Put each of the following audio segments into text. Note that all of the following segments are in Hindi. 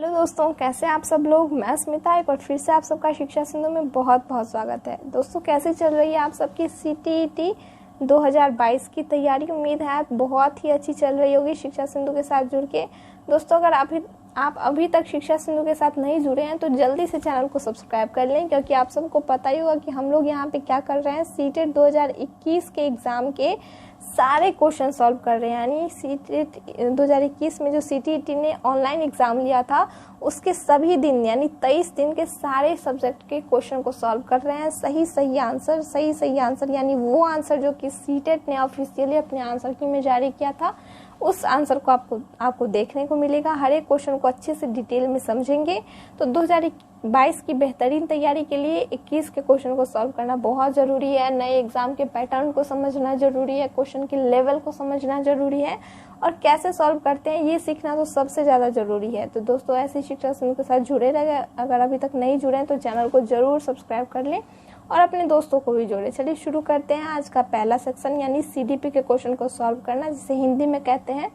हेलो दोस्तों, कैसे आप सब लोग। मैं स्मिता, एक बार फिर से आप सबका शिक्षा सिंधु में बहुत बहुत स्वागत है। दोस्तों, कैसे चल रही है आप सबकी CTET 2022 की तैयारी। उम्मीद है आप बहुत ही अच्छी चल रही होगी शिक्षा सिंधु के साथ जुड़ के। दोस्तों, अगर आप अभी तक शिक्षा सिंधु के साथ नहीं जुड़े हैं तो जल्दी से चैनल को सब्सक्राइब कर लें, क्योंकि आप सबको पता ही होगा कि हम लोग यहाँ पे क्या कर रहे हैं। CTET 2021 के एग्ज़ाम के सारे क्वेश्चन सॉल्व कर रहे हैं। यानी CTET 2021 में जो CTET ने ऑनलाइन एग्ज़ाम लिया था उसके सभी दिन यानी 23 दिन के सारे सब्जेक्ट के क्वेश्चन को सॉल्व कर रहे हैं। सही आंसर यानी वो आंसर जो कि CTET ने ऑफिशियली अपने आंसर की में जारी किया था, उस आंसर को आपको देखने को मिलेगा। हर एक क्वेश्चन को अच्छे से डिटेल में समझेंगे। तो 2022 की बेहतरीन तैयारी के लिए 21 के क्वेश्चन को सॉल्व करना बहुत ज़रूरी है। नए एग्जाम के पैटर्न को समझना ज़रूरी है, क्वेश्चन के लेवल को समझना ज़रूरी है, और कैसे सॉल्व करते हैं ये सीखना तो सबसे ज़्यादा ज़रूरी है। तो दोस्तों, ऐसी शिक्षा सिंधु के साथ जुड़े रहे। अगर अभी तक नहीं जुड़े हैं तो चैनल को ज़रूर सब्सक्राइब कर लें और अपने दोस्तों को भी जोड़े। चलिए शुरू करते हैं आज का पहला सेक्शन, यानी CDP के क्वेश्चन को सॉल्व करना, जिसे हिंदी में कहते हैं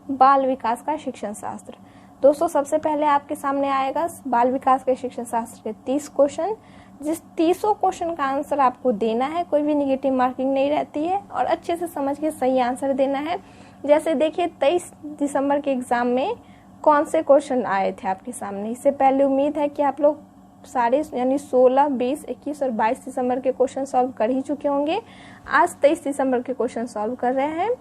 बाल विकास का शिक्षण शास्त्र। दोस्तों, सबसे पहले आपके सामने आएगा बाल विकास के शिक्षण शास्त्र के 30 क्वेश्चन। जिस 30 क्वेश्चन का आंसर आपको देना है, कोई भी निगेटिव मार्किंग नहीं रहती है, और अच्छे से समझ के सही आंसर देना है। जैसे देखिए 23 दिसंबर के एग्जाम में कौन से क्वेश्चन आए थे आपके सामने। इससे पहले उम्मीद है कि आप लोग सारे यानी 16, 20, 21 और 22 दिसंबर के क्वेश्चन सॉल्व कर ही चुके होंगे। आज 23 दिसंबर के क्वेश्चन सॉल्व कर रहे हैं।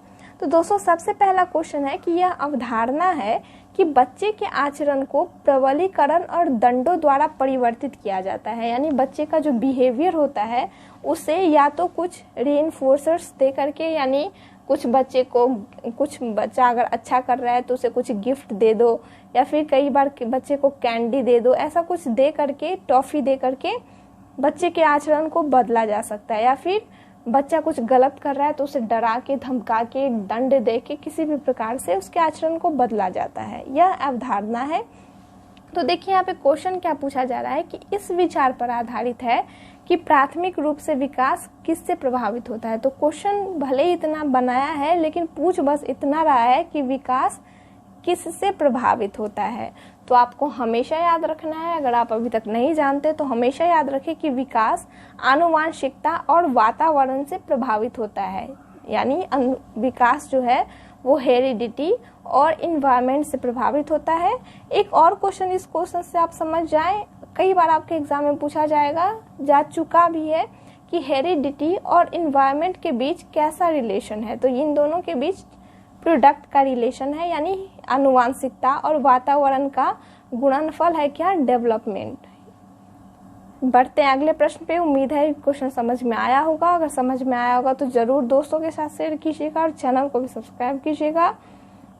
तो दोस्तों, सबसे पहला क्वेश्चन है कि यह अवधारणा है कि बच्चे के आचरण को प्रबलीकरण और दंडों द्वारा परिवर्तित किया जाता है। यानी बच्चे का जो बिहेवियर होता है उसे या तो कुछ रीइंफोर्सर्स दे करके, यानी कुछ बच्चा अगर अच्छा कर रहा है तो उसे कुछ गिफ्ट दे दो, या फिर कई बार बच्चे को कैंडी दे दो, ऐसा कुछ दे करके, टॉफी दे करके बच्चे के आचरण को बदला जा सकता है। या फिर बच्चा कुछ गलत कर रहा है तो उसे डरा के, धमका के, दंड दे के किसी भी प्रकार से उसके आचरण को बदला जाता है। यह अवधारणा है। तो देखिए यहाँ पे क्वेश्चन क्या पूछा जा रहा है कि इस विचार पर आधारित है कि प्राथमिक रूप से विकास किससे प्रभावित होता है। तो क्वेश्चन भले ही इतना बनाया है, लेकिन पूछ बस इतना रहा है कि विकास किससे प्रभावित होता है। तो आपको हमेशा याद रखना है, अगर आप अभी तक नहीं जानते तो हमेशा याद रखें कि विकास आनुवांशिकता और वातावरण से प्रभावित होता है। यानी विकास जो है वो हेरिडिटी और इन्वायरमेंट से प्रभावित होता है। एक और क्वेश्चन, इस क्वेश्चन से आप समझ जाएं, कई बार आपके एग्जाम में पूछा जा चुका भी है कि हेरिडिटी और इन्वायरमेंट के बीच कैसा रिलेशन है। तो इन दोनों के बीच प्रोडक्ट का रिलेशन है, यानी आनुवांशिकता और वातावरण का गुणनफल है क्या, डेवलपमेंट। बढ़ते हैं अगले प्रश्न पे। उम्मीद है क्वेश्चन समझ में आया होगा। अगर समझ में आया होगा तो जरूर दोस्तों के साथ शेयर कीजिएगा और चैनल को भी सब्सक्राइब कीजिएगा।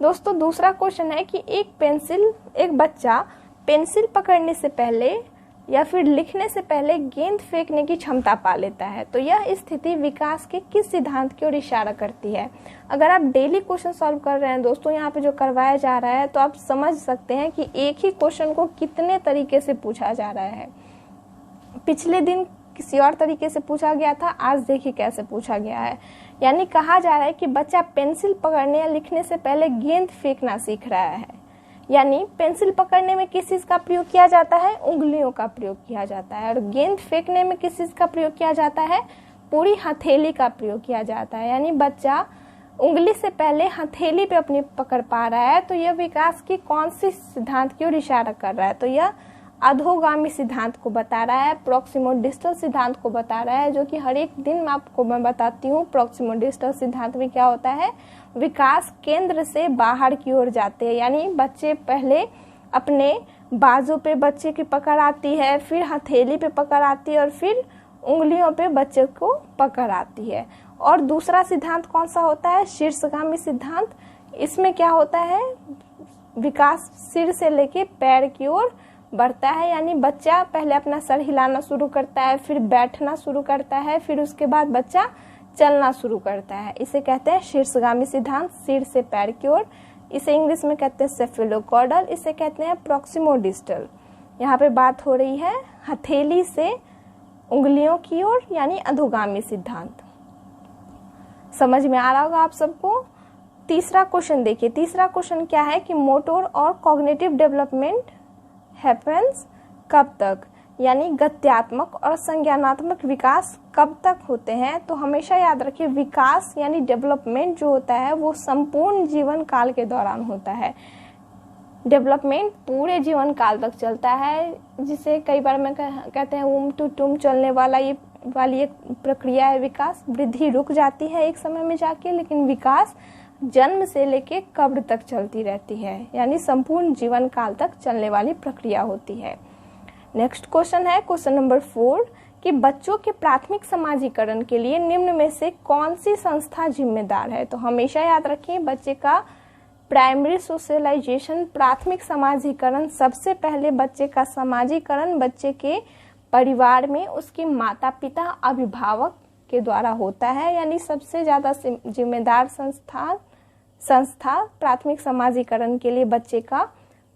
दोस्तों, दूसरा क्वेश्चन है कि एक बच्चा पेंसिल पकड़ने से पहले या फिर लिखने से पहले गेंद फेंकने की क्षमता पा लेता है। तो यह स्थिति विकास के किस सिद्धांत की ओर इशारा करती है। अगर आप डेली क्वेश्चन सॉल्व कर रहे हैं दोस्तों, यहाँ पे जो करवाया जा रहा है, तो आप समझ सकते हैं कि एक ही क्वेश्चन को कितने तरीके से पूछा जा रहा है। पिछले दिन किसी और तरीके से पूछा गया था, आज देखिए कैसे पूछा गया है। यानी कहा जा रहा है कि बच्चा पेंसिल पकड़ने या लिखने से पहले गेंद फेंकना सीख रहा है। यानी पेंसिल पकड़ने में किस चीज का प्रयोग किया जाता है, उंगलियों का प्रयोग किया जाता है, और गेंद फेंकने में किस चीज का प्रयोग किया जाता है, पूरी हथेली का प्रयोग किया जाता है। यानी बच्चा उंगली से पहले हथेली पे अपनी पकड़ पा रहा है। तो यह विकास की कौन सी सिद्धांत की ओर इशारा कर रहा है, तो यह अधोगामी सिद्धांत को बता रहा है, प्रॉक्सिमो डिस्टल सिद्धांत को बता रहा है, जो कि हर एक दिन मैं बताती हूँ। प्रॉक्सिमो डिस्टल सिद्धांत में क्या होता है, विकास केंद्र से बाहर की ओर जाते हैं। यानी बच्चे पहले अपने बाजू पे बच्चे की पकड़ आती है, फिर हथेली पे पकड़ आती है, और फिर उंगलियों पे बच्चे को पकड़ आती है। और दूसरा सिद्धांत कौन सा होता है, शीर्षगामी सिद्धांत। इसमें क्या होता है, विकास सिर से लेके पैर की ओर बढ़ता है। यानी बच्चा पहले अपना सर हिलाना शुरू करता है, फिर बैठना शुरू करता है, फिर उसके बाद बच्चा चलना शुरू करता है। इसे कहते हैं शीर्षगामी सिद्धांत, सिर से पैर की ओर। इसे इंग्लिश में कहते हैं सेफेलोकॉर्डल, इसे कहते हैं प्रॉक्सिमो डिस्टल। यहाँ पे बात हो रही है हथेली से उंगलियों की ओर, यानी अधोगामी सिद्धांत। समझ में आ रहा होगा आप सबको। तीसरा क्वेश्चन देखिए, तीसरा क्वेश्चन क्या है कि मोटर और कॉग्निटिव डेवलपमेंट हैपेंस कब तक, यानी गत्यात्मक और संज्ञानात्मक विकास कब तक होते हैं। तो हमेशा याद रखिए विकास यानी डेवलपमेंट जो होता है वो संपूर्ण जीवन काल के दौरान होता है। डेवलपमेंट पूरे जीवन काल तक चलता है, जिसे कई बार में कहते हैं ऊम टू टूम चलने वाली एक प्रक्रिया है विकास। वृद्धि रुक जाती है एक समय में जाके, लेकिन विकास जन्म से लेके कब्र तक चलती रहती है, यानी संपूर्ण जीवन काल तक चलने वाली प्रक्रिया होती है। नेक्स्ट क्वेश्चन है क्वेश्चन नंबर 4 कि बच्चों के प्राथमिक समाजीकरण के लिए निम्न में से कौन सी संस्था जिम्मेदार है। तो हमेशा याद रखिए बच्चे का प्राइमरी सोशलाइजेशन, प्राथमिक समाजीकरण, सबसे पहले बच्चे का समाजीकरण बच्चे के परिवार में उसके माता पिता अभिभावक के द्वारा होता है, यानी सबसे ज़्यादा जिम्मेदार संस्था प्राथमिक समाजीकरण के लिए बच्चे का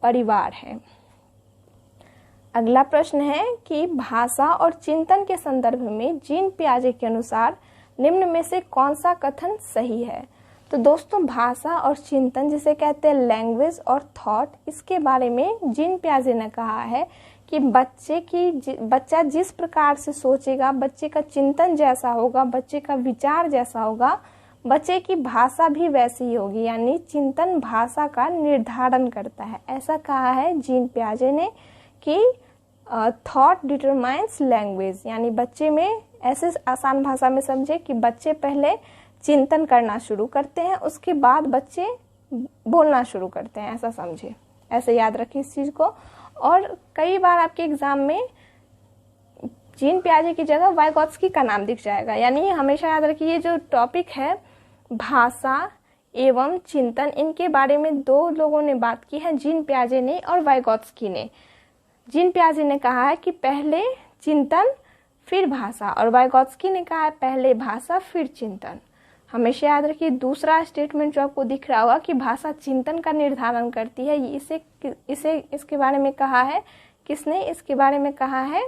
परिवार है। अगला प्रश्न है कि भाषा और चिंतन के संदर्भ में जीन पियाजे के अनुसार निम्न में से कौन सा कथन सही है। तो दोस्तों भाषा और चिंतन जिसे कहते हैं लैंग्वेज और थॉट, इसके बारे में जीन पियाजे ने कहा है कि बच्चा जिस प्रकार से सोचेगा, बच्चे का चिंतन जैसा होगा, बच्चे का विचार जैसा होगा, बच्चे की भाषा भी वैसी ही होगी, यानी चिंतन भाषा का निर्धारण करता है। ऐसा कहा है जीन पियाजे ने कि थॉट डिटरमाइंस लैंग्वेज, यानी बच्चे में, ऐसे आसान भाषा में समझे कि बच्चे पहले चिंतन करना शुरू करते हैं, उसके बाद बच्चे बोलना शुरू करते हैं, ऐसा समझे, ऐसे याद रखिए इस चीज़ को। और कई बार आपके एग्जाम में जीन पियाजे की जगह वाइगोत्स्की का नाम दिख जाएगा, यानी हमेशा याद रखिए ये जो टॉपिक है भाषा एवं चिंतन, इनके बारे में दो लोगों ने बात की है, जीन पियाजे ने और वाइगोत्स्की ने। जीन पियाजे ने कहा है कि पहले चिंतन फिर भाषा, और वाइगोत्स्की ने कहा है पहले भाषा फिर चिंतन। हमेशा याद रखिए दूसरा स्टेटमेंट जो आपको दिख रहा होगा कि भाषा चिंतन का निर्धारण करती है, इसके बारे में कहा है किसने, इसके बारे में कहा है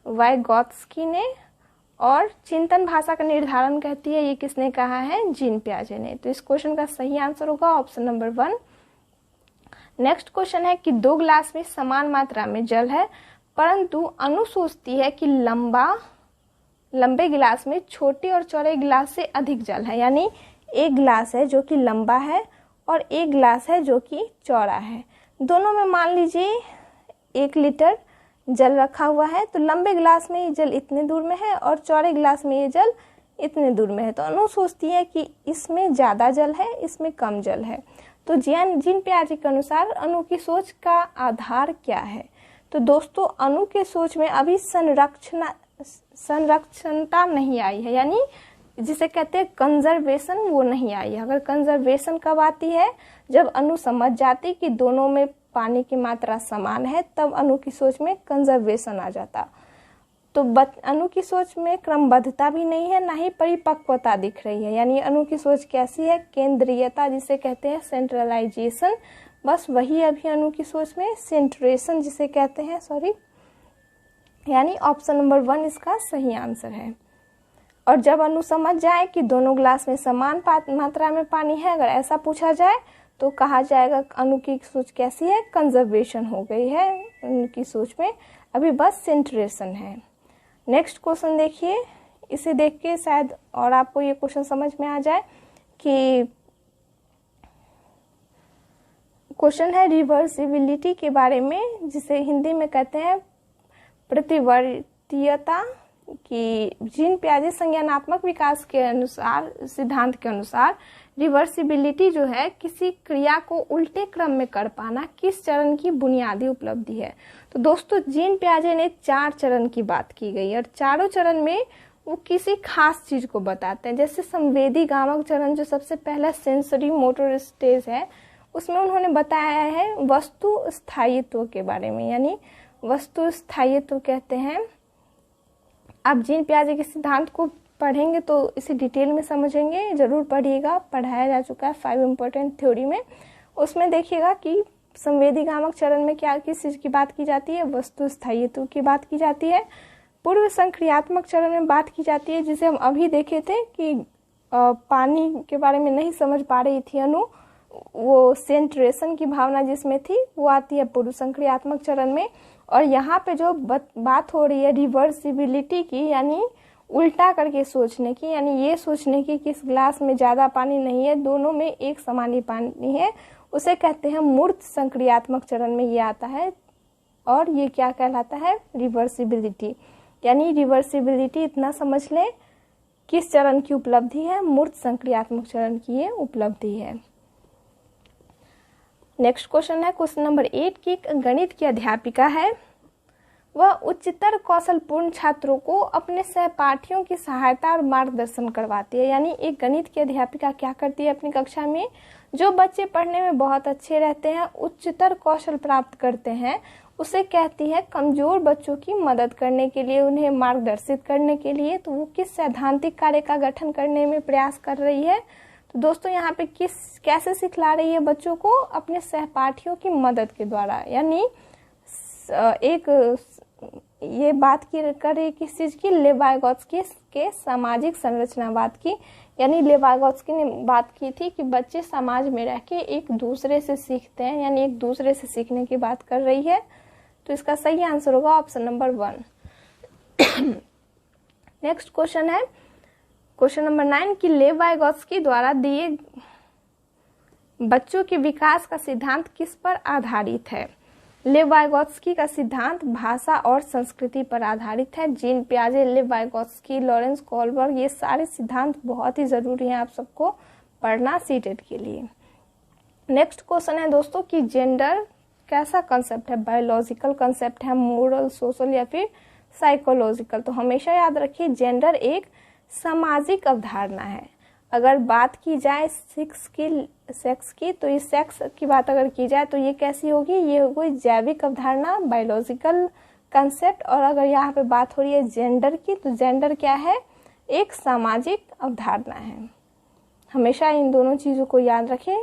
वाइगोत्स्की ने, और चिंतन भाषा का निर्धारण करती है, ये किसने कहा है, जीन पियाजे ने। तो इस क्वेश्चन का सही आंसर होगा ऑप्शन नंबर 1। नेक्स्ट क्वेश्चन है कि 2 गिलास में समान मात्रा में जल है, परंतु अनु सोचती है कि लंबे गिलास में छोटे और चौड़े गिलास से अधिक जल है, यानी एक गिलास है जो कि लंबा है और एक गिलास है जो कि चौड़ा है। दोनों में मान लीजिए 1 लीटर जल रखा हुआ है, तो लंबे गिलास में ये जल इतने दूर में है और चौड़े गिलास में ये जल इतने दूर में है। तो अनु सोचती है कि इसमें ज़्यादा जल है, इसमें कम जल है। तो जीन पियाजे के अनुसार अनु की सोच का आधार क्या है। तो दोस्तों अनु के सोच में अभी संरक्षणता नहीं आई है, यानी जिसे कहते हैं कंजर्वेशन, वो नहीं आई है। अगर कंजर्वेशन कब आती है, जब अनु समझ जाती कि दोनों में पानी की मात्रा समान है, तब अनु की सोच में कंजर्वेशन आ जाता। तो अनु की सोच में क्रमबद्धता भी नहीं है, ना ही परिपक्वता दिख रही है, यानी अनु की सोच कैसी है, केंद्रीयता जिसे कहते हैं सेंट्रलाइजेशन, बस वही अभी अनु की सोच में, सेंट्रेशन जिसे कहते हैं, यानी ऑप्शन नंबर 1 इसका सही आंसर है। और जब अनु समझ जाए कि दोनों गिलास में समान मात्रा में पानी है, अगर ऐसा पूछा जाए तो कहा जाएगा अनु की सोच कैसी है, कंजर्वेशन हो गई है अनु की सोच में, अभी बस सेंट्रेशन है। नेक्स्ट क्वेश्चन देखिए, इसे देख के शायद और आपको ये क्वेश्चन समझ में आ जाए कि क्वेश्चन है रिवर्सिबिलिटी के बारे में, जिसे हिंदी में कहते हैं प्रतिवर्तीयता, कि जीन पियाजे संज्ञानात्मक विकास के अनुसार, सिद्धांत के अनुसार रिवर्सिबिलिटी जो है किसी क्रिया को उल्टे क्रम में कर पाना किस चरण की बुनियादी उपलब्धि है। तो दोस्तों जीन पियाजे ने 4 चरण की बात की गई, और चारों चरण में वो किसी खास चीज को बताते हैं। जैसे संवेदी गामक चरण जो सबसे पहला सेंसरी मोटर स्टेज है, उसमें उन्होंने बताया है वस्तु स्थायित्व के बारे में, यानी वस्तु स्थायित्व कहते हैं। आप जीन पियाजे के सिद्धांत को पढ़ेंगे तो इसे डिटेल में समझेंगे, जरूर पढ़िएगा, पढ़ाया जा चुका है 5 इम्पोर्टेंट थ्योरी में। उसमें देखिएगा कि संवेदी गामक चरण में क्या किस चीज़ की बात की जाती है, वस्तु स्थायित्व की बात की जाती है। पूर्व संक्रियात्मक चरण में बात की जाती है, जिसे हम अभी देखे थे कि पानी के बारे में नहीं समझ पा रही थी अनु, वो सेंट्रेशन की भावना जिसमें थी वो आती है पूर्व संक्रियात्मक चरण में। और यहाँ पे जो बात हो रही है रिवर्सिबिलिटी की, यानी उल्टा करके सोचने की, यानी ये सोचने की कि इस ग्लास में ज़्यादा पानी नहीं है, दोनों में एक समान ही पानी है, उसे कहते हैं मूर्त संक्रियात्मक चरण में ये आता है। और ये क्या कहलाता है? रिवर्सिबिलिटी। यानी रिवर्सिबिलिटी इतना समझ लें किस चरण की उपलब्धि है? मूर्त संक्रियात्मक चरण की ये उपलब्धि है। नेक्स्ट क्वेश्चन है क्वेश्चन नंबर 8 की गणित की अध्यापिका है, वह उच्चतर कौशलपूर्ण छात्रों को अपने सहपाठियों की सहायता और मार्गदर्शन करवाती है। यानी एक गणित की अध्यापिका क्या करती है अपनी कक्षा में? जो बच्चे पढ़ने में बहुत अच्छे रहते हैं, उच्चतर कौशल प्राप्त करते हैं, उसे कहती है कमजोर बच्चों की मदद करने के लिए, उन्हें मार्गदर्शित करने के लिए। तो वो किस सैद्धांतिक कार्य का गठन करने में प्रयास कर रही है? तो दोस्तों यहाँ पे कैसे सिखला रही है बच्चों को? अपने सहपाठियों की मदद के द्वारा। यानी एक ये बात कर रही किस चीज की? लेवाइगोत्स्की के सामाजिक संरचनावाद की। यानी लेवाइगोत्स्की ने बात की थी कि बच्चे समाज में रह के एक दूसरे से सीखते हैं, यानी एक दूसरे से सीखने की बात कर रही है। तो इसका सही आंसर होगा ऑप्शन नंबर 1। नेक्स्ट क्वेश्चन है क्वेश्चन नंबर 9 की लेवाइगोत्स्की द्वारा दिए बच्चों के विकास का सिद्धांत किस पर आधारित है? लेवाइगोत्स्की का सिद्धांत भाषा और संस्कृति पर आधारित है। जीन पियाजे, लेवाइगोत्स्की, लॉरेंस कोहलबर्ग, ये सारे सिद्धांत बहुत ही जरूरी हैं आप सबको पढ़ना सीटेट के लिए। नेक्स्ट क्वेश्चन है दोस्तों कि जेंडर कैसा कंसेप्ट है? बायोलॉजिकल कंसेप्ट है, मोरल, सोशल या फिर साइकोलॉजिकल? तो हमेशा याद रखिए जेंडर एक सामाजिक अवधारणा है। अगर बात की जाए सेक्स की तो इस सेक्स की बात अगर की जाए तो ये कैसी होगी? ये होगी जैविक अवधारणा, बायोलॉजिकल कंसेप्ट। और अगर यहाँ पे बात हो रही है जेंडर की, तो जेंडर क्या है? एक सामाजिक अवधारणा है। हमेशा इन दोनों चीजों को याद रखें,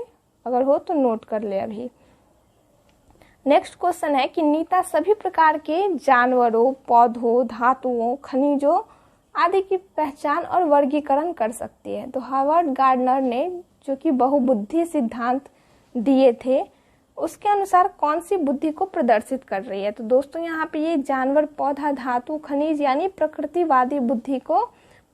अगर हो तो नोट कर ले अभी। नेक्स्ट क्वेश्चन है कि नीता सभी प्रकार के जानवरों, पौधों, धातुओं, खनिजों आदि की पहचान और वर्गीकरण कर सकती है। तो हार्वर्ड गार्डनर ने जो कि बहुबुद्धि सिद्धांत दिए थे, उसके अनुसार कौन सी बुद्धि को प्रदर्शित कर रही है? तो दोस्तों यहाँ पे ये जानवर, पौधा, धातु, खनिज यानी प्रकृतिवादी बुद्धि को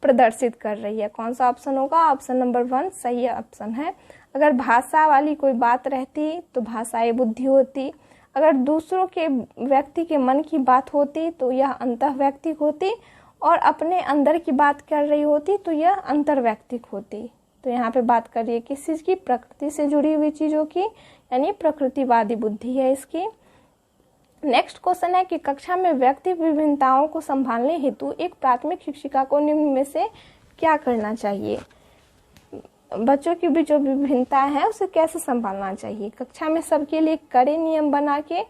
प्रदर्शित कर रही है। कौन सा ऑप्शन होगा? ऑप्शन नंबर 1 सही ऑप्शन है। अगर भाषा वाली कोई बात रहती तो भाषाई बुद्धि होती। अगर दूसरों के व्यक्ति के मन की बात होती तो यह अंतःवैयक्तिक होती। और अपने अंदर की बात कर रही होती तो यह अंतर्वैयक्तिक होती। तो यहाँ पे बात कर रही है किस चीज की? प्रकृति से जुड़ी हुई चीजों की, यानी प्रकृतिवादी बुद्धि है इसकी। नेक्स्ट क्वेश्चन है कि कक्षा में व्यक्ति विभिन्नताओं को संभालने हेतु एक प्राथमिक शिक्षिका को निम्न में से क्या करना चाहिए? बच्चों की भी जो विभिन्नता है उसे कैसे संभालना चाहिए? कक्षा में सबके लिए कड़े नियम बना के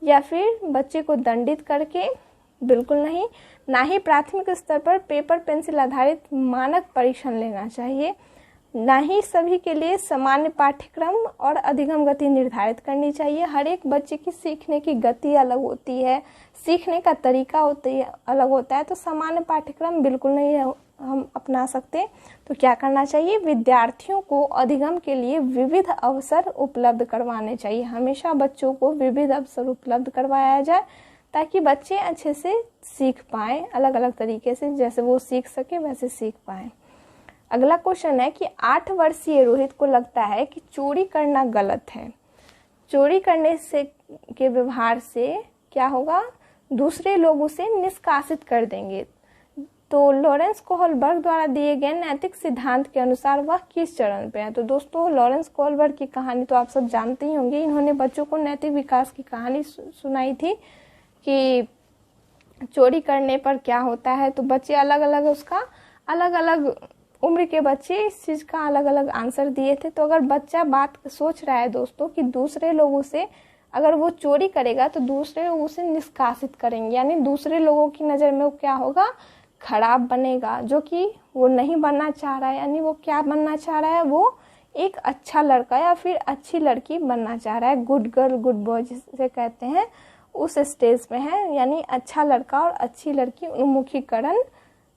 या फिर बच्चे को दंडित करके? बिल्कुल नहीं। ना ही प्राथमिक स्तर पर पेपर पेंसिल आधारित मानक परीक्षण लेना चाहिए। ना ही सभी के लिए सामान्य पाठ्यक्रम और अधिगम गति निर्धारित करनी चाहिए। हर एक बच्चे की सीखने की गति अलग होती है, सीखने का तरीका अलग होता है। तो सामान्य पाठ्यक्रम बिल्कुल नहीं हम अपना सकते। तो क्या करना चाहिए? विद्यार्थियों को अधिगम के लिए विविध अवसर उपलब्ध करवाने चाहिए। हमेशा बच्चों को विविध अवसर उपलब्ध करवाया जाए ताकि बच्चे अच्छे से सीख पाएं, अलग अलग तरीके से, जैसे वो सीख सके वैसे सीख पाएं। अगला क्वेश्चन है कि 8 वर्षीय रोहित को लगता है कि चोरी करना गलत है। चोरी करने से के व्यवहार से क्या होगा? दूसरे लोग उसे निष्कासित कर देंगे। तो लॉरेंस कोहलबर्ग द्वारा दिए गए नैतिक सिद्धांत के अनुसार वह किस चरण पे है? तो दोस्तों लॉरेंस कोहलबर्ग की कहानी तो आप सब जानते ही होंगे। इन्होंने बच्चों को नैतिक विकास की कहानी सुनाई थी कि चोरी करने पर क्या होता है। तो बच्चे अलग अलग उम्र के बच्चे इस चीज का अलग अलग आंसर दिए थे। तो अगर बच्चा बात सोच रहा है दोस्तों कि दूसरे लोगों से अगर वो चोरी करेगा तो दूसरे लोग उसे निष्कासित करेंगे, यानी दूसरे लोगों की नजर में वो क्या होगा? खराब बनेगा, जो कि वो नहीं बनना चाह रहा है। यानी वो क्या बनना चाह रहा है? वो एक अच्छा लड़का या फिर अच्छी लड़की बनना चाह रहा है। गुड गर्ल, गुड बॉय जिसे कहते हैं, उस स्टेज पे है। यानी अच्छा लड़का और अच्छी लड़की उन्मुखीकरण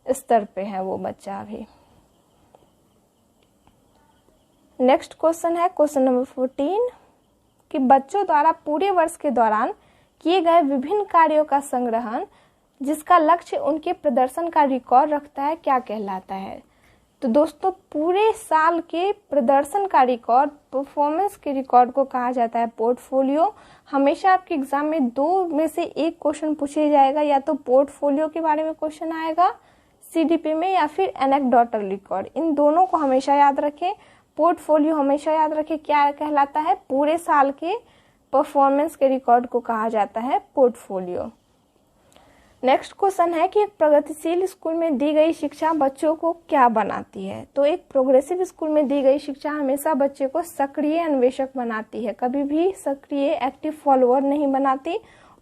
स्तर पे है वो बच्चा अभी। नेक्स्ट क्वेश्चन है क्वेश्चन नंबर 14 कि बच्चों द्वारा पूरे वर्ष के दौरान किए गए विभिन्न कार्यों का संग्रहण जिसका लक्ष्य उनके प्रदर्शन का रिकॉर्ड रखता है क्या कहलाता है। तो दोस्तों पूरे साल के प्रदर्शन का रिकॉर्ड, परफॉर्मेंस के रिकॉर्ड को कहा जाता है पोर्टफोलियो। हमेशा आपके एग्जाम में दो में से एक क्वेश्चन पूछे जाएगा, या तो पोर्टफोलियो के बारे में क्वेश्चन आएगा सीडीपी में या फिर एनेक्डोटल रिकॉर्ड। इन दोनों को हमेशा याद रखें। पोर्टफोलियो हमेशा याद रखें क्या कहलाता है, पूरे साल के परफॉर्मेंस के रिकॉर्ड को कहा जाता है पोर्टफोलियो। नेक्स्ट क्वेश्चन है कि एक प्रगतिशील स्कूल में दी गई शिक्षा बच्चों को क्या बनाती है। तो एक प्रोग्रेसिव स्कूल में दी गई शिक्षा हमेशा बच्चे को सक्रिय अन्वेषक बनाती है, कभी भी सक्रिय एक्टिव फॉलोअर नहीं बनाती,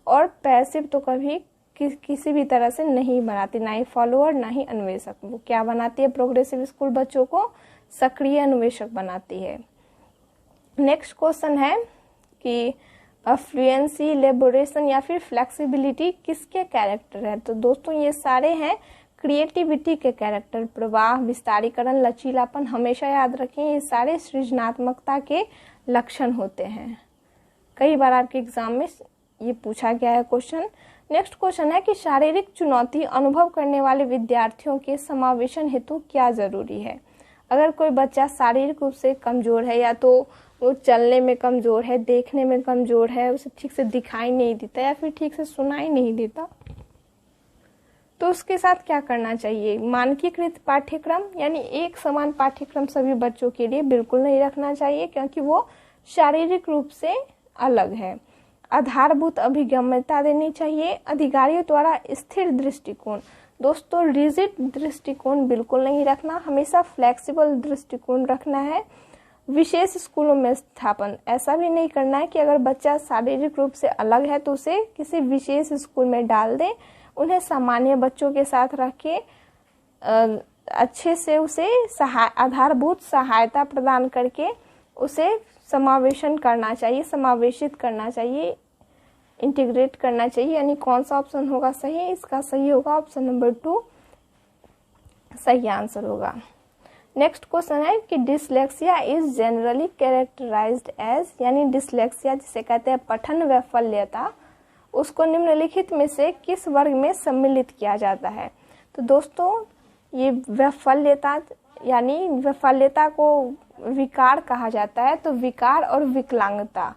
और पैसिव तो कभी किसी भी तरह से नहीं बनाती, ना ही फॉलोअर ना ही अन्वेषक। वो क्या बनाती है, प्रोग्रेसिव स्कूल बच्चों को सक्रिय अन्वेषक बनाती है। नेक्स्ट क्वेश्चन है कि फ्लुएंसी, इलेबोरेशन या फिर फ्लेक्सिबिलिटी किसके कैरेक्टर है। तो दोस्तों ये सारे हैं क्रिएटिविटी के कैरेक्टर। प्रवाह, विस्तारीकरण, लचीलापन हमेशा याद रखें, ये सारे सृजनात्मकता के लक्षण होते हैं। कई बार आपके एग्जाम में ये पूछा गया है क्वेश्चन। नेक्स्ट क्वेश्चन है कि शारीरिक चुनौती अनुभव करने वाले विद्यार्थियों के समावेशन हेतु क्या जरूरी है। अगर कोई बच्चा शारीरिक रूप से कमजोर है, या तो वो चलने में कमजोर है, देखने में कमजोर है, उसे ठीक से दिखाई नहीं देता या फिर ठीक से सुनाई नहीं देता, तो उसके साथ क्या करना चाहिए। मानकीकृत पाठ्यक्रम यानी एक समान पाठ्यक्रम सभी बच्चों के लिए बिल्कुल नहीं रखना चाहिए, क्योंकि वो शारीरिक रूप से अलग है। आधारभूत अभिगम्यता देनी चाहिए। अधिकारियों द्वारा स्थिर दृष्टिकोण, दोस्तों रिजिड दृष्टिकोण बिल्कुल नहीं रखना, हमेशा फ्लेक्सिबल दृष्टिकोण रखना है। विशेष स्कूलों में स्थापन, ऐसा भी नहीं करना है कि अगर बच्चा शारीरिक रूप से अलग है तो उसे किसी विशेष स्कूल में डाल दें। उन्हें सामान्य बच्चों के साथ रख के अच्छे से उसे आधारभूत सहायता प्रदान करके उसे समावेशन करना चाहिए, समावेशित करना चाहिए, इंटीग्रेट करना चाहिए। यानी कौन सा ऑप्शन होगा सही, इसका सही होगा ऑप्शन नंबर 2 सही आंसर होगा। नेक्स्ट क्वेश्चन है कि dyslexia is generally characterised as, यानी डिसलेक्सिया जिसे कहते हैं पठन वैफल्यता, उसको निम्नलिखित में से किस वर्ग में सम्मिलित किया जाता है। तो दोस्तों ये वैफल्यता यानी वैफल्यता को विकार कहा जाता है। तो विकार और विकलांगता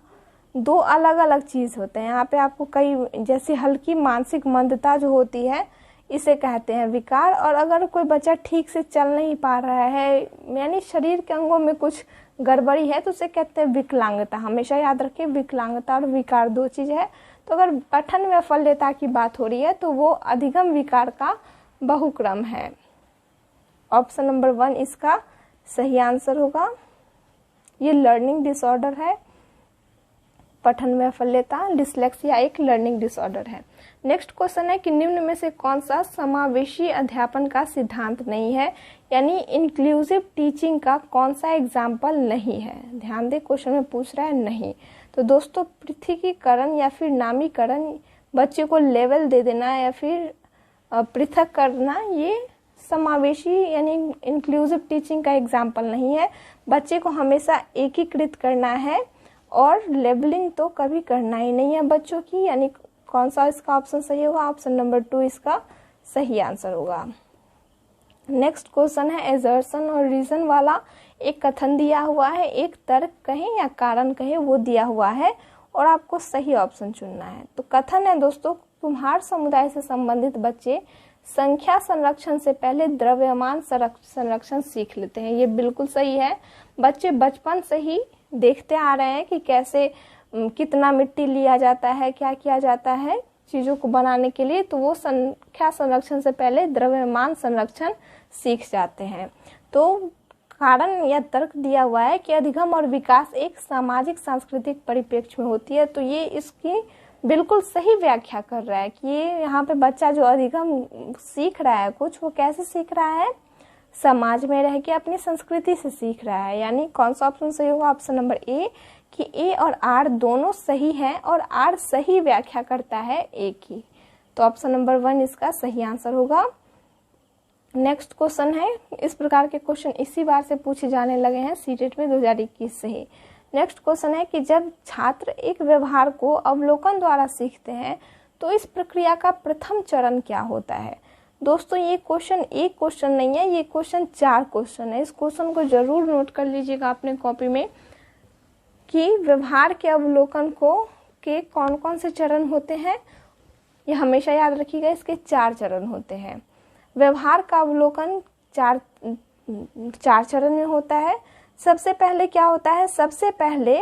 दो अलग अलग चीज होते हैं। यहाँ पे आपको कई, जैसे हल्की मानसिक मंदता जो होती है इसे कहते हैं विकार, और अगर कोई बच्चा ठीक से चल नहीं पा रहा है यानी शरीर के अंगों में कुछ गड़बड़ी है तो उसे कहते हैं विकलांगता। हमेशा याद रखें विकलांगता और विकार दो चीज है। तो अगर पठन वैफल्यता की बात हो रही है तो वो अधिगम विकार का बहुक्रम है। ऑप्शन नंबर 1 इसका सही आंसर होगा। ये लर्निंग डिसऑर्डर है, पठन वैफल्यता, डिसलेक्सिया एक लर्निंग डिसऑर्डर है। नेक्स्ट क्वेश्चन है कि निम्न में से कौन सा समावेशी अध्यापन का सिद्धांत नहीं है, यानी इंक्लूसिव टीचिंग का कौन सा एग्जाम्पल नहीं है। ध्यान दे क्वेश्चन में पूछ रहा है नहीं। तो दोस्तों पृथकीकरण या फिर नामीकरण, बच्चे को लेवल दे देना या फिर पृथक करना, ये समावेशी यानी इंक्लूसिव टीचिंग का एग्जाम्पल नहीं है। बच्चे को हमेशा एकीकृत करना है और लेबलिंग तो कभी करना ही नहीं है बच्चों की। यानी कौन सा इसका ऑप्शन सही होगा, ऑप्शन नंबर 2 इसका सही आंसर होगा। नेक्स्ट क्वेश्चन है एजर्शन और रीजन वाला। एक कथन दिया हुआ है, एक तर्क कहें या कारण कहें वो दिया हुआ है और आपको सही ऑप्शन चुनना है। तो कथन है दोस्तों, कुम्हार समुदाय से संबंधित बच्चे संख्या संरक्षण से पहले द्रव्यमान संरक्षण सीख लेते हैं। ये बिल्कुल सही है। बच्चे बचपन से ही देखते आ रहे हैं कि कैसे कितना मिट्टी लिया जाता है, क्या किया जाता है चीजों को बनाने के लिए, तो वो संख्या संरक्षण से पहले द्रव्यमान संरक्षण सीख जाते हैं। तो कारण या तर्क दिया हुआ है कि अधिगम और विकास एक सामाजिक सांस्कृतिक परिप्रेक्ष्य में होती है। तो ये इसकी बिल्कुल सही व्याख्या कर रहा है कि ये यहाँ पे बच्चा जो अधिगम सीख रहा है कुछ, वो कैसे सीख रहा है, समाज में रह के अपनी संस्कृति से सीख रहा है। यानी कौन सा ऑप्शन सही होगा, ऑप्शन नंबर ए कि ए और आर दोनों सही हैं और आर सही व्याख्या करता है ए की। तो ऑप्शन नंबर 1 इसका सही आंसर होगा। नेक्स्ट क्वेश्चन है, इस प्रकार के क्वेश्चन इसी बार से पूछे जाने लगे हैं सीटेट में 2021 से ही। नेक्स्ट क्वेश्चन है कि जब छात्र एक व्यवहार को अवलोकन द्वारा सीखते हैं तो इस प्रक्रिया का प्रथम चरण क्या होता है। दोस्तों ये क्वेश्चन एक क्वेश्चन नहीं है, ये क्वेश्चन 4 क्वेश्चन है। इस क्वेश्चन को जरूर नोट कर लीजिएगा अपने कॉपी में कि व्यवहार के अवलोकन के कौन कौन से चरण होते हैं। ये हमेशा याद रखिएगा, इसके 4 चरण होते हैं। व्यवहार का अवलोकन चार चरण में होता है। सबसे पहले क्या होता है, सबसे पहले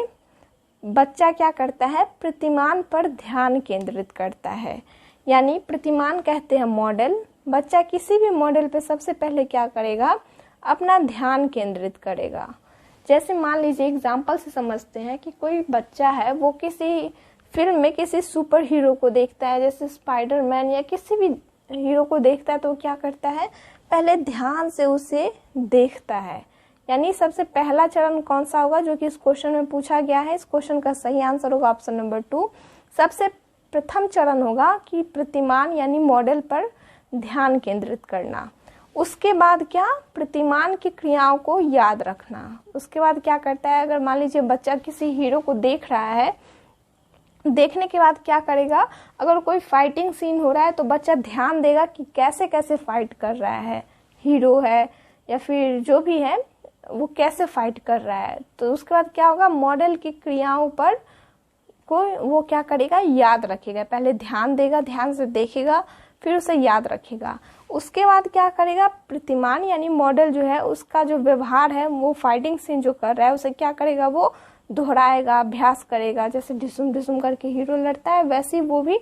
बच्चा क्या करता है, प्रतिमान पर ध्यान केंद्रित करता है, यानी प्रतिमान कहते हैं मॉडल। बच्चा किसी भी मॉडल पे सबसे पहले क्या करेगा, अपना ध्यान केंद्रित करेगा। जैसे मान लीजिए एग्जाम्पल से समझते हैं कि कोई बच्चा है वो किसी फिल्म में किसी सुपर हीरो को देखता है, जैसे स्पाइडरमैन या किसी भी हीरो को देखता है तो वो क्या करता है, पहले ध्यान से उसे देखता है। यानी सबसे पहला चरण कौन सा होगा जो कि इस क्वेश्चन में पूछा गया है। इस क्वेश्चन का सही आंसर होगा ऑप्शन नंबर 2। सबसे प्रथम चरण होगा कि प्रतिमान यानी मॉडल पर ध्यान केंद्रित करना। उसके बाद क्या, प्रतिमान की क्रियाओं को याद रखना। उसके बाद क्या करता है, अगर मान लीजिए बच्चा किसी हीरो को देख रहा है, देखने के बाद क्या करेगा, अगर कोई फाइटिंग सीन हो रहा है तो बच्चा ध्यान देगा कि कैसे कैसे फाइट कर रहा है, हीरो है या फिर जो भी है वो कैसे फाइट कर रहा है। तो उसके बाद क्या होगा, मॉडल की क्रियाओं पर वो क्या करेगा, याद रखेगा। पहले ध्यान देगा, ध्यान से देखेगा, फिर उसे याद रखेगा। उसके बाद क्या करेगा, प्रतिमान यानी मॉडल जो है उसका जो व्यवहार है, वो फाइटिंग सीन जो कर रहा है उसे क्या करेगा, वो दोहराएगा, अभ्यास करेगा। जैसे ढिसुम ढिसुम करके हीरो लड़ता है वैसे ही वो भी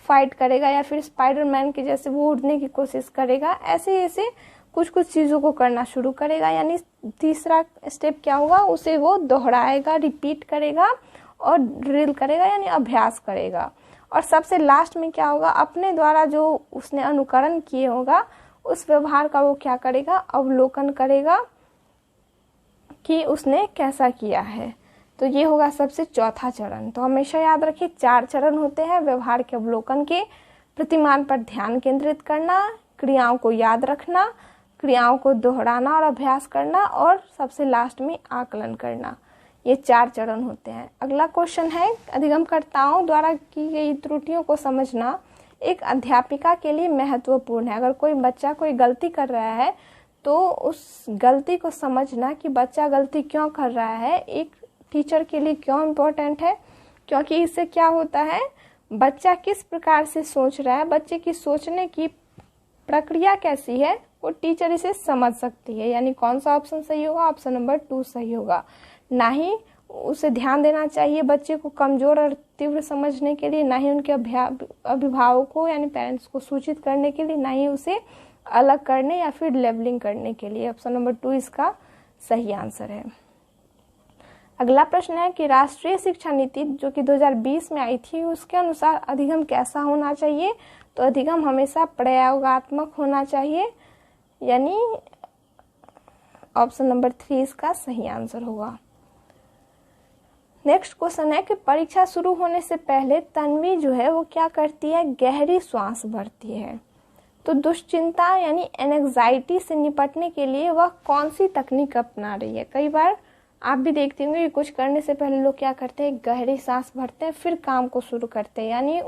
फाइट करेगा, या फिर स्पाइडरमैन के जैसे वो उड़ने की कोशिश करेगा। ऐसे ऐसे कुछ कुछ चीज़ों को करना शुरू करेगा। यानी तीसरा स्टेप क्या होगा, उसे वो दोहराएगा, रिपीट करेगा और ड्रिल करेगा यानी अभ्यास करेगा। और सबसे लास्ट में क्या होगा, अपने द्वारा जो उसने अनुकरण किए होगा उस व्यवहार का वो क्या करेगा, अवलोकन करेगा कि उसने कैसा किया है। तो ये होगा सबसे चौथा चरण। तो हमेशा याद रखिए 4 चरण होते हैं व्यवहार के अवलोकन के। प्रतिमान पर ध्यान केंद्रित करना, क्रियाओं को याद रखना, क्रियाओं को दोहराना और अभ्यास करना, और सबसे लास्ट में आकलन करना। ये 4 चरण होते हैं। अगला क्वेश्चन है, अधिगमकर्ताओं द्वारा की गई त्रुटियों को समझना एक अध्यापिका के लिए महत्वपूर्ण है। अगर कोई बच्चा कोई गलती कर रहा है तो उस गलती को समझना कि बच्चा गलती क्यों कर रहा है, एक टीचर के लिए क्यों इम्पोर्टेंट है। क्योंकि इससे क्या होता है, बच्चा किस प्रकार से सोच रहा है, बच्चे की सोचने की प्रक्रिया कैसी है, वो टीचर इसे समझ सकती है। यानी कौन सा ऑप्शन सही होगा, ऑप्शन नंबर 2 सही होगा। ना ही उसे ध्यान देना चाहिए बच्चे को कमजोर और तीव्र समझने के लिए, ना ही उनके अभिभावकों यानी पेरेंट्स को सूचित करने के लिए, ना ही उसे अलग करने या फिर लेवलिंग करने के लिए। ऑप्शन नंबर 2 इसका सही आंसर है। अगला प्रश्न है कि राष्ट्रीय शिक्षा नीति जो कि 2020 में आई थी उसके अनुसार अधिगम कैसा होना चाहिए। तो अधिगम हमेशा प्रयोगात्मक होना चाहिए, यानी ऑप्शन नंबर 3 इसका सही आंसर होगा। नेक्स्ट क्वेश्चन है कि परीक्षा शुरू होने से पहले तन्वी जो है वो क्या करती है, गहरी श्वास भरती है। तो दुश्चिंता यानी एंजाइटी से निपटने के लिए वह कौन सी तकनीक अपना रही है। कई बार आप भी देखते होंगे कि कुछ करने से पहले लोग क्या करते हैं, गहरी सांस भरते हैं फिर काम को शुरू करते हैं। यानी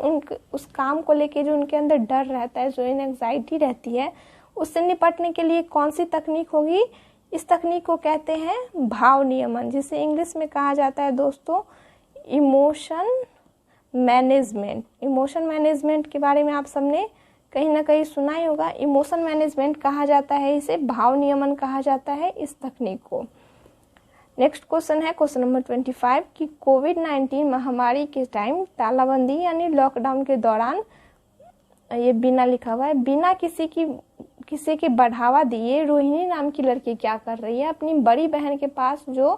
उस काम को लेके जो उनके अंदर डर रहता है, जो एंजाइटी रहती है, उससे निपटने के लिए कौन सी तकनीक होगी। इस तकनीक को कहते हैं भाव नियमन, जिसे इंग्लिश में कहा जाता है दोस्तों इमोशन मैनेजमेंट। इमोशन मैनेजमेंट के बारे में आप सबने कहीं ना कहीं सुना ही होगा। इमोशन मैनेजमेंट कहा जाता है इसे, भाव नियमन कहा जाता है इस तकनीक को। नेक्स्ट क्वेश्चन है क्वेश्चन नंबर 25 कि कोविड-19 महामारी के टाइम तालाबंदी यानी लॉकडाउन के दौरान, ये बिना लिखा हुआ है, बिना किसी के बढ़ावा दिए रोहिणी नाम की लड़की क्या कर रही है, अपनी बड़ी बहन के पास जो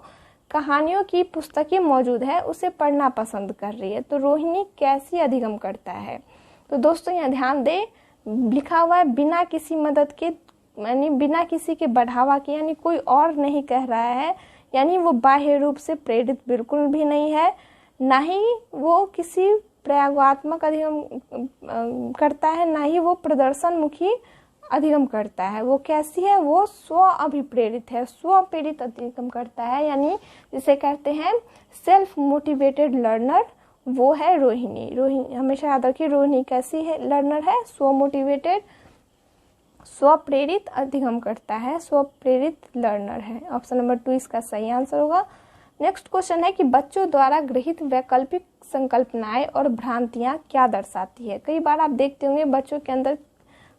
कहानियों की पुस्तकें मौजूद है उसे पढ़ना पसंद कर रही है। तो रोहिणी कैसी अधिगम करता है। तो दोस्तों यहाँ ध्यान दे, लिखा हुआ है बिना किसी मदद के, यानी बिना किसी के बढ़ावा के, यानी कोई और नहीं कह रहा है, यानी वो बाह्य रूप से प्रेरित बिल्कुल भी नहीं है, ना ही वो किसी प्रयोगात्मक अधिगम करता है, ना ही वो प्रदर्शन मुखी अधिगम करता है। वो कैसी है? वो स्व अभिप्रेरित है, स्व प्रेरित अधिगम करता है, यानी जिसे कहते हैं सेल्फ मोटिवेटेड लर्नर, वो है रोहिणी। रोहिणी हमेशा याद रखिए, रोहिणी कैसी है? लर्नर है, स्व मोटिवेटेड, स्व प्रेरित अधिगम करता है, स्व प्रेरित लर्नर है। ऑप्शन नंबर 2 इसका सही आंसर होगा। नेक्स्ट क्वेश्चन है कि बच्चों द्वारा गृहीत वैकल्पिक संकल्पनाएं और भ्रांतियां क्या दर्शाती है। कई बार आप देखते होंगे बच्चों के अंदर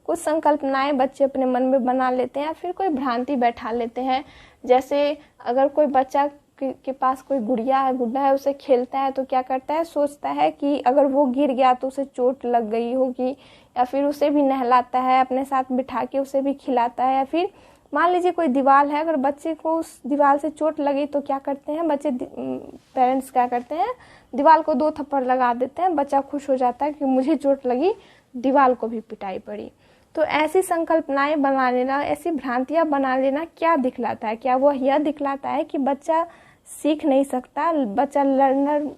कुछ संकल्पनाएं बच्चे अपने मन में बना लेते हैं या फिर कोई भ्रांति बैठा लेते हैं। जैसे अगर कोई बच्चा के पास कोई गुड़िया है, गुड्डा है, उसे खेलता है तो क्या करता है? सोचता है कि अगर वो गिर गया तो उसे चोट लग गई होगी, या फिर उसे भी नहलाता है, अपने साथ बिठा के उसे भी खिलाता है। या फिर मान लीजिए कोई दीवार है, अगर बच्चे को उस दीवार से चोट लगी तो क्या करते हैं बच्चे, पेरेंट्स क्या करते हैं? दीवार को 2 थप्पड़ लगा देते हैं। बच्चा खुश हो जाता है कि मुझे चोट लगी, दीवार को भी पिटाई पड़ी। तो ऐसी संकल्पनाएं बना लेना, ऐसी भ्रांतियां बना लेना क्या दिखलाता है? क्या वो यह दिखलाता है कि बच्चा सीख नहीं सकता, बच्चा लर्नर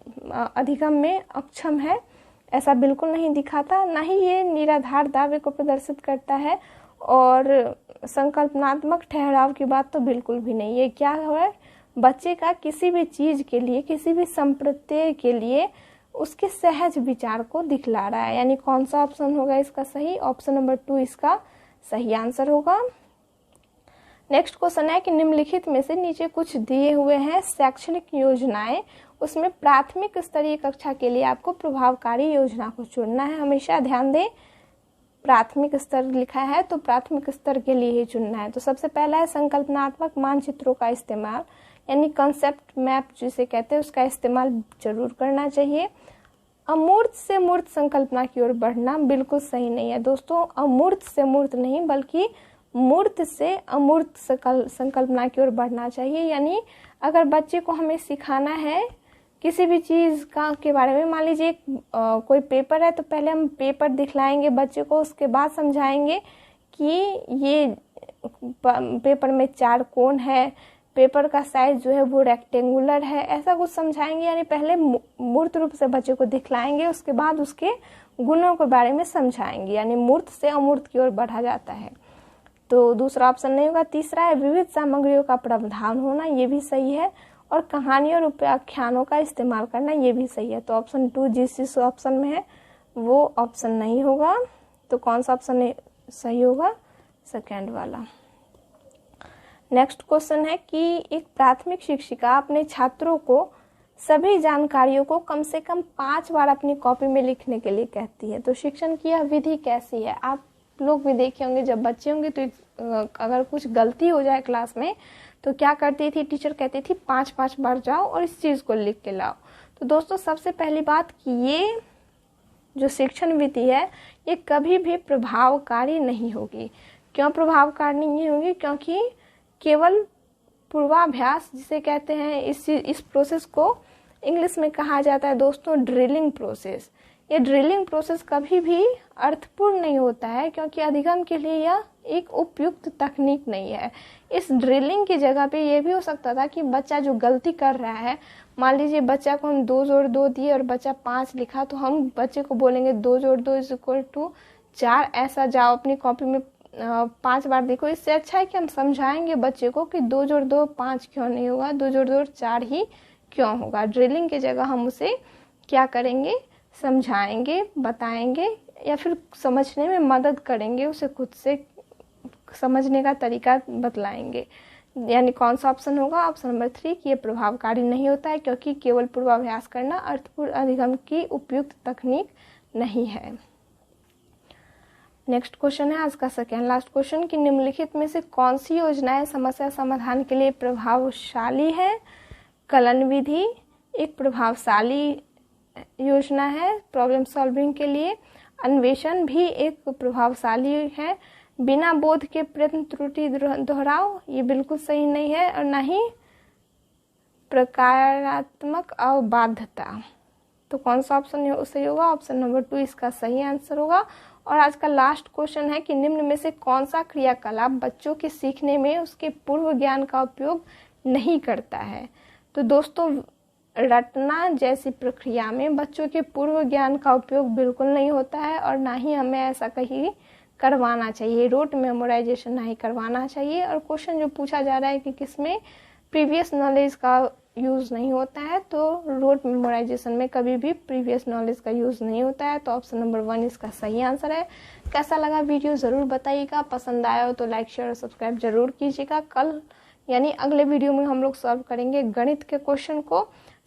अधिगम में अक्षम है? ऐसा बिल्कुल नहीं दिखाता। ना ही ये निराधार दावे को प्रदर्शित करता है, और संकल्पनात्मक ठहराव की बात तो बिल्कुल भी नहीं। ये क्या है? बच्चे का किसी भी चीज के लिए, किसी भी संप्रत्यय के लिए उसके सहज विचार को दिखला रहा है। यानी कौन सा ऑप्शन होगा इसका सही? ऑप्शन नंबर 2 इसका सही आंसर होगा। नेक्स्ट क्वेश्चन है कि निम्नलिखित में से नीचे कुछ दिए हुए हैं शैक्षणिक योजनाएं, उसमें प्राथमिक स्तरीय कक्षा के लिए आपको प्रभावकारी योजना को चुनना है। हमेशा ध्यान दें, प्राथमिक स्तर लिखा है तो प्राथमिक स्तर के लिए ही चुनना है। तो सबसे पहला है संकल्पनात्मक मानचित्रों का इस्तेमाल, यानी कॉन्सेप्ट मैप जिसे कहते हैं, उसका इस्तेमाल जरूर करना चाहिए। अमूर्त से मूर्त संकल्पना की ओर बढ़ना बिल्कुल सही नहीं है दोस्तों। अमूर्त से मूर्त नहीं, बल्कि मूर्त से अमूर्त संकल्पना की ओर बढ़ना चाहिए। यानी अगर बच्चे को हमें सिखाना है किसी भी चीज का के बारे में, मान लीजिए कोई पेपर है तो पहले हम पेपर दिखलाएंगे बच्चे को, उसके बाद समझाएंगे कि ये पेपर में 4 कोण है, पेपर का साइज जो है वो रेक्टेंगुलर है, ऐसा कुछ समझाएंगे। यानी पहले मूर्त रूप से बच्चे को दिखलाएंगे, उसके बाद उसके गुणों के बारे में समझाएंगे। यानी मूर्त से अमूर्त की ओर बढ़ा जाता है। तो दूसरा ऑप्शन नहीं होगा। तीसरा है विविध सामग्रियों का प्रावधान होना, ये भी सही है। और कहानियों और उपाख्यानों का इस्तेमाल करना, ये भी सही है। तो ऑप्शन 2 जिस ऑप्शन में है वो ऑप्शन नहीं होगा। तो कौन सा ऑप्शन सही होगा? सेकेंड वाला। नेक्स्ट क्वेश्चन है कि एक प्राथमिक शिक्षिका अपने छात्रों को सभी जानकारियों को कम से कम 5 बार अपनी कॉपी में लिखने के लिए कहती है। तो शिक्षण की यह विधि कैसी है? आप लोग भी देखे होंगे, जब बच्चे होंगे तो अगर कुछ गलती हो जाए क्लास में तो क्या करती थी? टीचर कहती थी 5-5 बार जाओ और इस चीज को लिख के लाओ। तो दोस्तों सबसे पहली बात कि ये जो शिक्षण विधि है ये कभी भी प्रभावकारी नहीं होगी। क्यों प्रभावकारी नहीं होगी? क्योंकि केवल पूर्वाभ्यास जिसे कहते हैं, इस प्रोसेस को इंग्लिश में कहा जाता है दोस्तों ड्रिलिंग प्रोसेस। ये ड्रिलिंग प्रोसेस कभी भी अर्थपूर्ण नहीं होता है, क्योंकि अधिगम के लिए यह एक उपयुक्त तकनीक नहीं है। इस ड्रिलिंग की जगह पे ये भी हो सकता था कि बच्चा जो गलती कर रहा है, मान लीजिए बच्चा को हम 2 जोड़ 2 दिए और बच्चा 5 लिखा, तो हम बच्चे को बोलेंगे 2 जोड़ 2 = 4, ऐसा जाओ अपनी कॉपी में 5 बार देखो। इससे अच्छा है कि हम समझाएंगे बच्चे को कि 2 जोड़ 2 5 क्यों नहीं होगा, 2 जोड़ 2 4 ही क्यों होगा। ड्रिलिंग की जगह हम उसे क्या करेंगे? समझाएंगे, बताएंगे, या फिर समझने में मदद करेंगे, उसे खुद से समझने का तरीका बतलाएंगे। यानी कौन सा ऑप्शन होगा? ऑप्शन नंबर 3 कि ये प्रभावकारी नहीं होता है, क्योंकि केवल पूर्वाभ्यास करना अर्थपूर्ण अधिगम की उपयुक्त तकनीक नहीं है। नेक्स्ट क्वेश्चन है आज का सेकेंड लास्ट क्वेश्चन कि निम्नलिखित में से कौन सी योजनाएं समस्या समाधान के लिए प्रभावशाली है? कलन विधि एक प्रभावशाली योजना है प्रॉब्लम सॉल्विंग के लिए। अन्वेषण भी एक प्रभावशाली है। बिना बोध के प्रयत्न त्रुटि दोहराव, ये बिल्कुल सही नहीं है। और ना ही प्रकारात्मक अबाध्यता। तो कौन सा ऑप्शन सही होगा? ऑप्शन नंबर 2 इसका सही आंसर होगा। और आज का लास्ट क्वेश्चन है कि निम्न में से कौन सा क्रियाकलाप बच्चों के सीखने में उसके पूर्व ज्ञान का उपयोग नहीं करता है? तो दोस्तों रटना जैसी प्रक्रिया में बच्चों के पूर्व ज्ञान का उपयोग बिल्कुल नहीं होता है, और ना ही हमें ऐसा कहीं करवाना चाहिए, रोट मेमोराइजेशन नहीं करवाना चाहिए। और क्वेश्चन जो पूछा जा रहा है कि किसमें प्रीवियस नॉलेज का यूज़ नहीं होता है, तो रोट मेमोराइजेशन में कभी भी प्रीवियस नॉलेज का यूज़ नहीं होता है। तो ऑप्शन नंबर 1 इसका सही आंसर है। कैसा लगा वीडियो ज़रूर बताइएगा, पसंद आया हो तो लाइक शेयर और सब्सक्राइब जरूर कीजिएगा। कल यानी अगले वीडियो में हम लोग सॉल्व करेंगे गणित के क्वेश्चन को,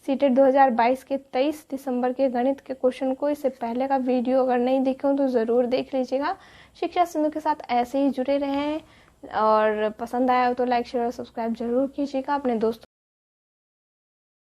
सीटेट 2022 के 23 दिसंबर के गणित के क्वेश्चन को। इससे पहले का वीडियो अगर नहीं देखे हो तो ज़रूर देख लीजिएगा। शिक्षा सिंधु के साथ ऐसे ही जुड़े रहें और पसंद आया हो तो लाइक शेयर और सब्सक्राइब जरूर कीजिएगा। अपने दोस्तों